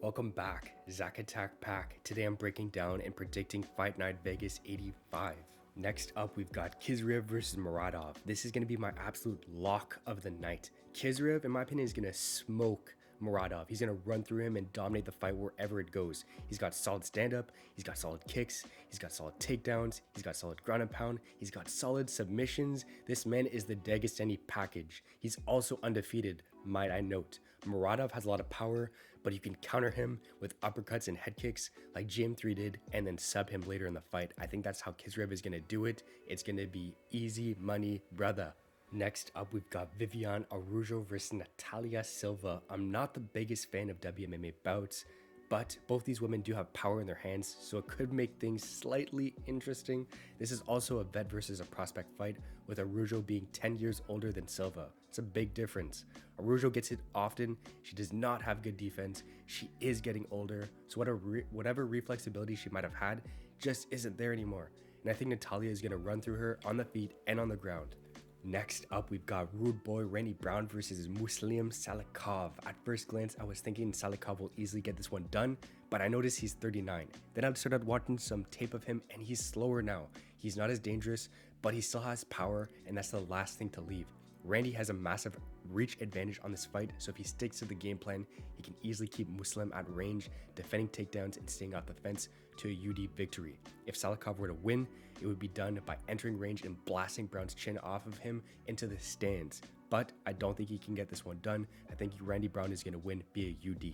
Welcome back, Zach Attack Pack. Today I'm breaking down and predicting Fight Night Vegas 85. Next up, we've got KHIEZRIEV versus MURADOV. This is going to be my absolute lock of the night. KHIEZRIEV, in my opinion, is going to smoke MURADOV. He's going to run through him and dominate the fight wherever it goes. He's got solid stand-up, he's got solid kicks, he's got solid takedowns, he's got solid ground and pound, he's got solid submissions. This man is the Dagestani package. He's also undefeated, might I note. MURADOV has a lot of power, but you can counter him with uppercuts and head kicks like GM3 did and then sub him later in the fight. I think that's how KHIEZRIEV is going to do it. It's going to be easy money, brother. Next up, we've got Viviane Araújo versus Natalia Silva. I'm not the biggest fan of WMMA bouts, but both these women do have power in their hands, so it could make things slightly interesting. This is also a vet versus a prospect fight, with Araújo being 10 years older than Silva. It's a big difference. Araújo gets hit often, she does not have good defense, she is getting older, so whatever reflexibility she might have had just isn't there anymore. And I think Natalia is going to run through her on the feet and on the ground. Next up, we've got Rude Boy Randy Brown versus Muslim SALIKHOV. At first glance, I was thinking SALIKHOV will easily get this one done, but I noticed he's 39. Then I started watching some tape of him and he's slower now. He's not as dangerous, but he still has power, and that's the last thing to leave. Randy has a massive reach advantage on this fight, so if he sticks to the game plan, he can easily keep Muslim at range, defending takedowns and staying off the fence to a UD victory. If SALIKHOV were to win, it would be done by entering range and blasting Brown's chin off of him into the stands. But I don't think he can get this one done. I think Randy Brown is going to win via UD.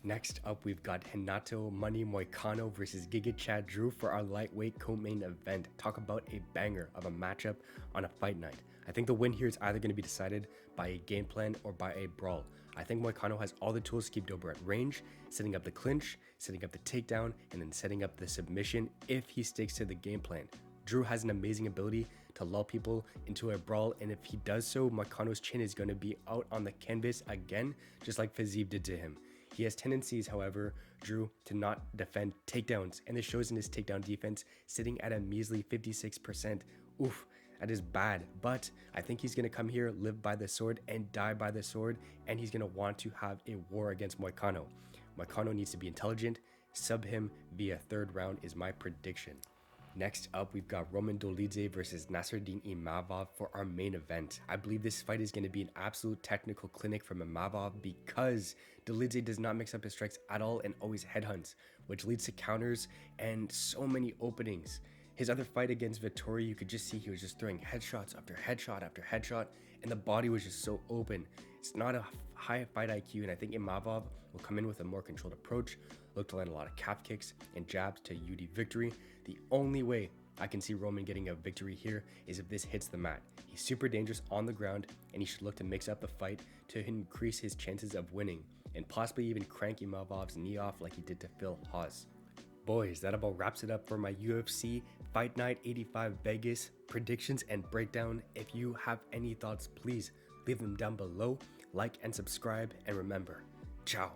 Next up, we've got Renato Money MOICANO versus Giga Chad Drew for our lightweight co-main event. Talk about a banger of a matchup on a fight night. I think the win here is either going to be decided by a game plan or by a brawl. I think MOICANO has all the tools to keep Dober at range, setting up the clinch, setting up the takedown, and then setting up the submission if he sticks to the game plan. Drew has an amazing ability to lull people into a brawl, and if he does so, MOICANO's chin is going to be out on the canvas again, just like FIEZRIEV did to him. He has tendencies, however, Drew, to not defend takedowns, and this shows in his takedown defense, sitting at a measly 56%. Oof, that is bad, but I think he's going to come here, live by the sword, and die by the sword, and he's going to want to have a war against MOICANO. MOICANO needs to be intelligent. Sub him via third round is my prediction. Next up, we've got Roman Dolidze versus Nasruddin Imavov for our main event. I believe this fight is going to be an absolute technical clinic from Imavov because Dolidze does not mix up his strikes at all and always headhunts, which leads to counters and so many openings. His other fight against Vettori, you could just see he was just throwing headshots after headshot after headshot, and the body was just so open. It's not a high fight IQ, and I think Imavov will come in with a more controlled approach, look to land a lot of calf kicks and jabs to UD victory. The only way I can see Roman getting a victory here is if this hits the mat. He's super dangerous on the ground, and he should look to mix up the fight to increase his chances of winning, and possibly even crank Imavov's knee off like he did to Phil Hawes. Boys, that about wraps it up for my UFC Fight Night 85 Vegas predictions and breakdown. If you have any thoughts, please leave them down below, like and subscribe, and remember, ciao.